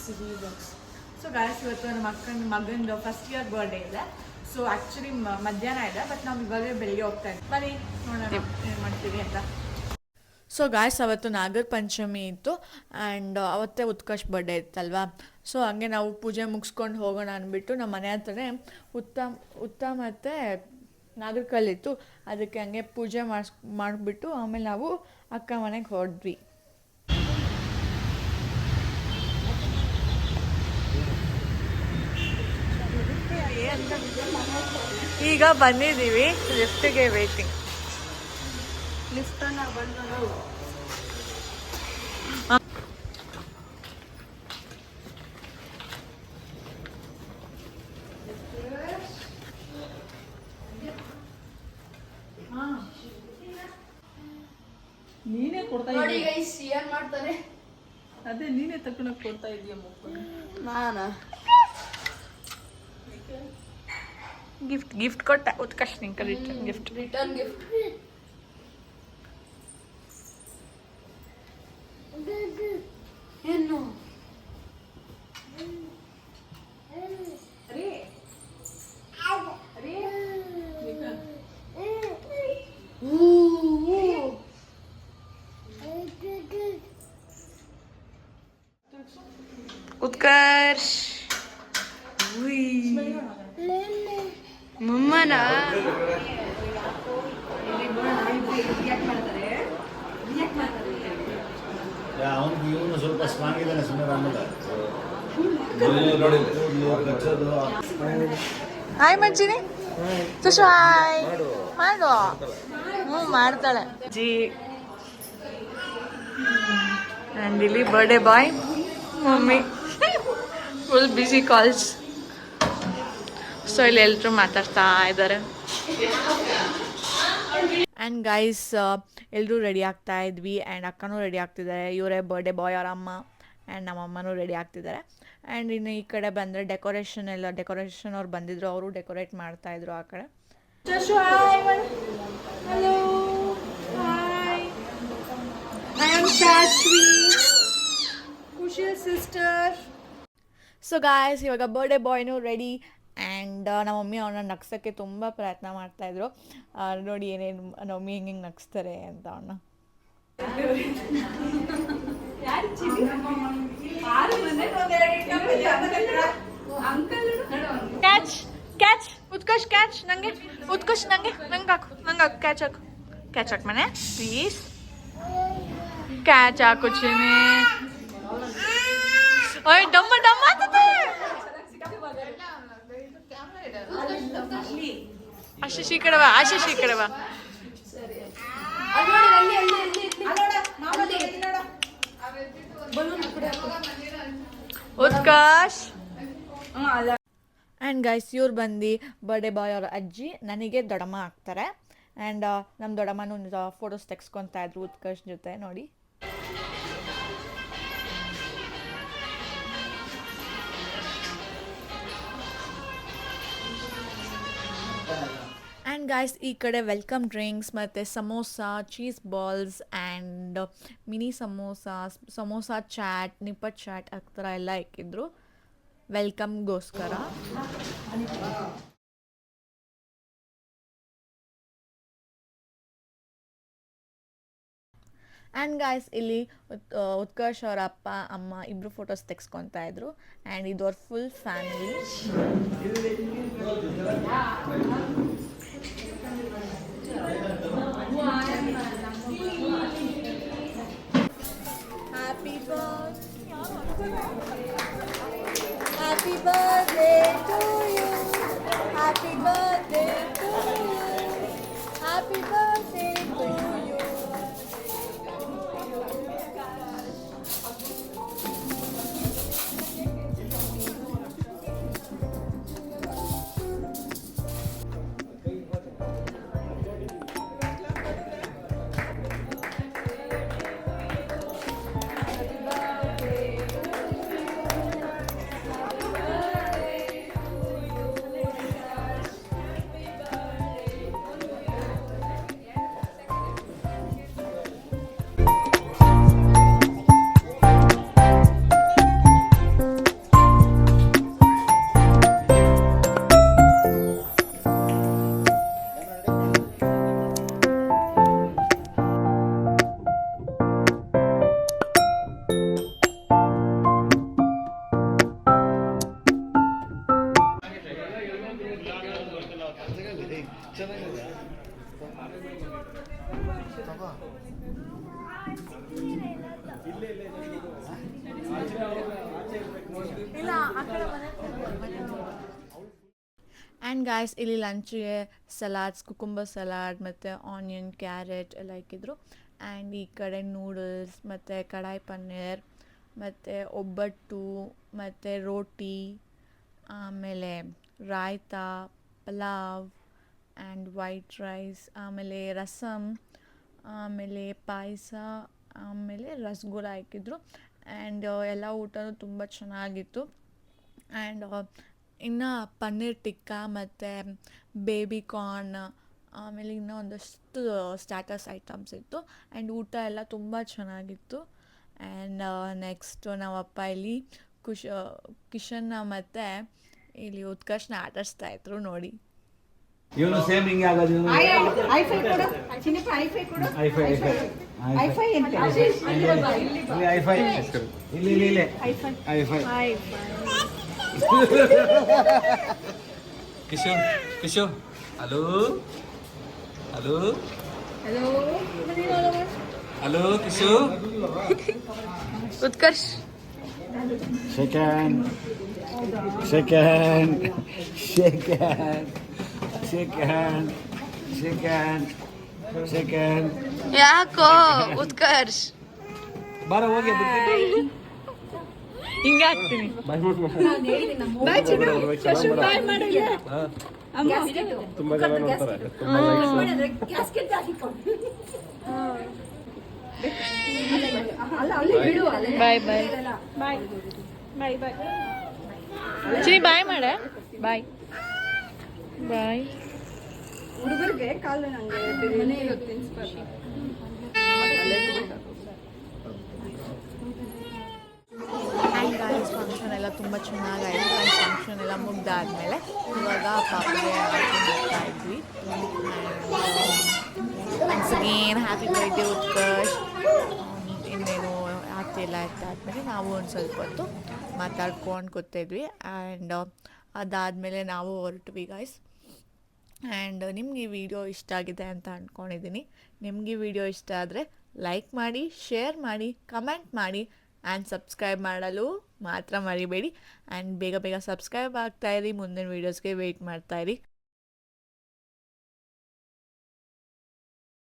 So guys ಇವತ್ತು ನಮ್ಮ ಮಗಂದು ಫಸ್ಟ್ ಇಯರ್ ಬರ್ಡೇ ಇದೆ. ಸೊ ಆ್ಯಕ್ಚುಲಿ ಮಧ್ಯಾಹ್ನ ಇದೆ, ಬಟ್ ನಾವು ಇವಾಗ ಬೆಳಿಗ್ಗೆ ಹೋಗ್ತಾ ಇದ್ದೀವಿ. ಬನ್ನಿ ನೋಡೋಣ ಏನು ಮಾಡ್ತೀವಿ ಅಂತ. ಸೊ ಗಾಯ್ಸ್ ಅವತ್ತು ನಾಗರ ಪಂಚಮಿ ಇತ್ತು ಆ್ಯಂಡ್ ಅವತ್ತೇ ಉತ್ಕರ್ಷ್ ಬರ್ಡೇ ಇತ್ತಲ್ವಾ. ಸೊ ಹಂಗೆ ನಾವು ಪೂಜೆ ಮುಗಿಸ್ಕೊಂಡು ಹೋಗೋಣ ಅಂದ್ಬಿಟ್ಟು ನಮ್ಮ ಮನೆ ಹತ್ರನೇ ಉತ್ತ ಮತ್ತು ನಾಗರ ಕಲ್ಲಿತ್ತು. ಅದಕ್ಕೆ ಹಂಗೆ ಪೂಜೆ ಮಾಡಿಬಿಟ್ಟು ಆಮೇಲೆ ನಾವು ಅಕ್ಕ ಮನೆಗೆ ಹೊರಡ್ವಿ. ಈಗ ಬಂದಿದ್ದೀವಿ, ಲಿಫ್ಟಿಗೆ ವೇಟಿಂಗ್. ಲಿಫ್ಟನ್ನು ಬಂದು ನೀನೇ ಕೊಡ್ತಾ ಇದ್ದೀಯ ಮಾಡ್ತಾರೆ. ಅದೇ ನೀನೇ ತಕೊಂಡೋಗಿ ಕೊಡ್ತಾ ಇದೀಯ ನಾನಾ ಗಿಫ್ಟ್ ಕೊಟ್ಟ ಉತ್ಕರ್ಷ್ ನಿಂಗೆ ರಿಟರ್ನ್ ಗಿಫ್ಟ್ ಏನು ಉತ್ಕರ್ಷ್ ಮಮ್ಮನ ಅವನು ಸ್ವಲ್ಪ ಸ್ಟ್ರಾಂಗ್ ಇದ್ದಾನೆ. ಸುಮ್ಮನೆ ಹಾಯ್ ಮಜ್ಜಿನಿ ತುಷು ಹಾಯ್ ಮಾಡು. ಮಾಡ್ತಾಳೆ ಜಿ. ಆ್ಯಂಡ್ ಇಲ್ಲಿ ಬರ್ಡೇ ಬಾಯ್ ಮಮ್ಮಿ ಫುಲ್ ಬಿಸಿ ಕಾಲ್ಸ್. ಸೊ ಇಲ್ಲಿ ಎಲ್ಲರೂ ಮಾತಾಡ್ತಾ ಇದ್ದಾರೆ. ಆ್ಯಂಡ್ ಗೈಸ್ ಎಲ್ಲರೂ ರೆಡಿ ಆಗ್ತಾ ಇದ್ವಿ ಆ್ಯಂಡ್ ಅಕ್ಕನೂ ರೆಡಿ ಆಗ್ತಿದ್ದಾರೆ. ಇವರೇ ಬರ್ಡೇ ಬಾಯ್ ಅವ್ರ ಅಮ್ಮ ಆ್ಯಂಡ್ ನಮ್ಮಮ್ಮನೂ ರೆಡಿ ಆಗ್ತಿದ್ದಾರೆ. ಆ್ಯಂಡ್ ಇನ್ನು ಈ ಕಡೆ ಬಂದರೆ ಡೆಕೋರೇಷನ್ ಅವ್ರು ಬಂದಿದ್ರು, ಅವರು ಡೆಕೋರೇಟ್ ಮಾಡ್ತಾಯಿದ್ರು ಆ ಕಡೆ. ಹಲೋ ಹಾಯ್, ಐ ಆಮ್ ಶಾಶ್ವಿ, ಖುಷಿ ಸಿಸ್ಟರ್. ಸೊ ಗಾಯ್ಸ್ ಇವಾಗ ಬರ್ಡೇ ಬಾಯ್ನೂ ರೆಡಿ ಆ್ಯಂಡ್ ನಮ್ಮ ಮಮ್ಮಿ ಅವನ್ನ ನಗ್ಸೋಕ್ಕೆ ತುಂಬ ಪ್ರಯತ್ನ ಮಾಡ್ತಾಯಿದ್ರು. ನೋಡಿ ಏನೇನು ನಮ್ಮ ಮಮ್ಮಿ ಹಿಂಗೆ ನಗಿಸ್ತಾರೆ ಅಂತ ಅವನ್ನ. ಕ್ಯಾಚ್ ಕ್ಯಾಚ್ ಉತ್ಕರ್ಷ್ ಕ್ಯಾಚ್ ನಂಗೆ ಉತ್ಕರ್ಷ್ ನಂಗೆ ಹಾಕು ಕ್ಯಾಚ್ ಹಾಕು ಮನೆ ಪ್ಲೀಸ್. ಕ್ಯಾಚ್ ಹಾಕು ಚಿನಿ. ಓಯ್ ಡಮ್ಮ ಆಶೀಶ್ ಈ ಕಡೆ ಬಾ. ಉತ್ಕರ್ಷ್ ಆ್ಯಂಡ್ ಗೈಸ್ ಇವ್ರು ಬಂದು ಬರ್ಡೇ ಬಾಯ್ ಅವ್ರ ಅಜ್ಜಿ, ನನಗೆ ದೊಡ್ಡಮ್ಮ ಆಗ್ತಾರೆ. ಆ್ಯಂಡ್ ನಮ್ಮ ದೊಡ್ಡಮ್ಮನೂ ಫೋಟೋಸ್ ತೆಗೆಸ್ಕೊತಾ ಇದ್ರು ಉತ್ಕರ್ಷ್ ಜೊತೆ ನೋಡಿ. ಆ್ಯಂಡ್ ಗಾಯ್ಸ್ ಈ ಕಡೆ ವೆಲ್ಕಮ್ ಡ್ರಿಂಕ್ಸ್ ಮತ್ತು samosa, cheese balls and mini samosa chaat, ನಿಪ್ಪಟ್ಟು ಚಾಟ್ ಆ ಥರ ಎಲ್ಲ ಇಕ್ಕಿದ್ರು ವೆಲ್ಕಮ್ಗೋಸ್ಕರ. ಆ್ಯಂಡ್ ಗಾಯ್ಸ್ ಇಲ್ಲಿ ಉತ್ಕರ್ಷ್ ಅವರ ಅಪ್ಪ ಅಮ್ಮ ಇಬ್ಬರು ಫೋಟೋಸ್ ತೆಗೆಸ್ಕೊತಾ ಇದ್ರು. ಆ್ಯಂಡ್ ಇದು ಅವ್ರ full family. Happy birthday to you. Happy birthday to you. Happy birthday to you. ಇಲ್ಲ ಆ ಕಡೆ ಮನೆ ಆ್ಯಂಡ್ ಗಾಯ್ಸ್ ಇಲ್ಲಿ ಲಂಚ್ಗೆ ಸಲಾಡ್ಸ್ ಕುಕುಂಬರ್ ಸಲಾಡ್ ಮತ್ತು ಆನಿಯನ್ ಕ್ಯಾರೆಟ್ ಎಲ್ಲ ಇಕ್ಕಿದ್ರು. ಆ್ಯಂಡ್ ಈ ಕಡೆ ನೂಡಲ್ಸ್ ಮತ್ತು ಕಡಾಯಿ ಪನ್ನೀರ್ ಮತ್ತು ಒಬ್ಬಟ್ಟು ಮತ್ತು ರೋಟಿ, ಆಮೇಲೆ raita, pulao and white rice, ಆಮೇಲೆ ರಸಮ್, ಆಮೇಲೆ ಪಾಯಸ, ಆಮೇಲೆ ರಸಗುಲ್ಲ ಹಾಕಿದ್ರು. ಆ್ಯಂಡ್ ಎಲ್ಲ ಊಟನೂ ತುಂಬ ಚೆನ್ನಾಗಿತ್ತು. ಆ್ಯಂಡ್ ಇನ್ನು ಪನ್ನೀರ್ ಟಿಕ್ಕಾ ಮತ್ತು ಬೇಬಿ ಕಾರ್ನ್, ಆಮೇಲೆ ಇನ್ನೂ ಒಂದಷ್ಟು ಸ್ಟಾರ್ಟರ್ಸ್ ಐಟಮ್ಸ್ ಇತ್ತು. ಆ್ಯಂಡ್ ಊಟ ಎಲ್ಲ ತುಂಬ ಚೆನ್ನಾಗಿತ್ತು. ಆ್ಯಂಡ್ ನೆಕ್ಸ್ಟು ನಾವಪ್ಪ ಇಲ್ಲಿ ಕಿಶನ್ನ ಮತ್ತು ಇಲ್ಲಿ ಉತ್ಕರ್ಷ್ನ ಆಟಾಡಿಸ್ತಾಯಿದ್ರು ನೋಡಿ. ಇವನು ಸೇಮ್ ಹಿಂಗೆ ಆಗೋದು. ಐಫೈ ಕೊಡು ಚಿನ್ನಪ್ಪ, ಐಫೈ ಕೊಡು. ಐಫೈ ಅಂತ ಐಫೈ ಇಲ್ಲಿ high five. Kishor hello hello hello Kishor. Utkarsh second ಯಾಕೋ ಉತ್ಕರ್ಷ್ ಬಾರ ಹೋಗಿ ಹಿಂಗೆ ಹಾಕ್ತೀನಿ. ತುಂಬಾ ಜನ ನೋಡ್ತಾರೆ. ಬಾಯ್ ಬಾಯ್ ಚಿನಿ ಬಾಯ್ ಮಾಡ. ಬಾಯ್ ಬಾಯ್. ಹುಡುಗರಿಗೆ ಕಾಲು ನಂಗೆ ಆ್ಯಂಡ್ ಗಾಯ್ಸ್ ಫಂಕ್ಷನ್ ಎಲ್ಲ ತುಂಬ ಚೆನ್ನಾಗಾಯಿತು. ಆ್ಯಂಡ್ ಫಂಕ್ಷನ್ ಎಲ್ಲ ಮುಗ್ದಾದ್ಮೇಲೆ ಇವಾಗ ಪಾಪಗೆ ಮಾಡ್ತಾ ಇದ್ವಿ. Once again happy birthday Utkarsh. ಇನ್ನೇನು ಆಗ್ತಿಲ್ಲ ಆದಮೇಲೆ ನಾವು ಒಂದು ಸ್ವಲ್ಪ ಹೊತ್ತು ಮಾತಾಡ್ಕೊಂಡು ಕೂತಿದ್ವಿ. ಆ್ಯಂಡ್ ಅದಾದಮೇಲೆ ನಾವು ಹೊರಟ್ವಿ ಗಾಯ್ಸ್. ಆ್ಯಂಡ್ ನಿಮ್ಗೆ ಈ ವಿಡಿಯೋ ಇಷ್ಟ ಆಗಿದೆ ಅಂತ ಅಂದ್ಕೊಂಡಿದ್ದೀನಿ. ನಿಮ್ಗೆ ಈ ವಿಡಿಯೋ ಇಷ್ಟ ಆದರೆ ಲೈಕ್ ಮಾಡಿ, ಶೇರ್ ಮಾಡಿ, ಕಮೆಂಟ್ ಮಾಡಿ ಆ್ಯಂಡ್ ಸಬ್ಸ್ಕ್ರೈಬ್ ಮಾಡಲು ಮಾತ್ರ ಮರಿಬೇಡಿ. ಆ್ಯಂಡ್ ಬೇಗ ಬೇಗ ಸಬ್ಸ್ಕ್ರೈಬ್ ಆಗ್ತಾಯಿರಿ. ಮುಂದಿನ ವೀಡಿಯೋಸ್ಗೆ ವೆಯ್ಟ್ ಮಾಡ್ತಾಯಿರಿ.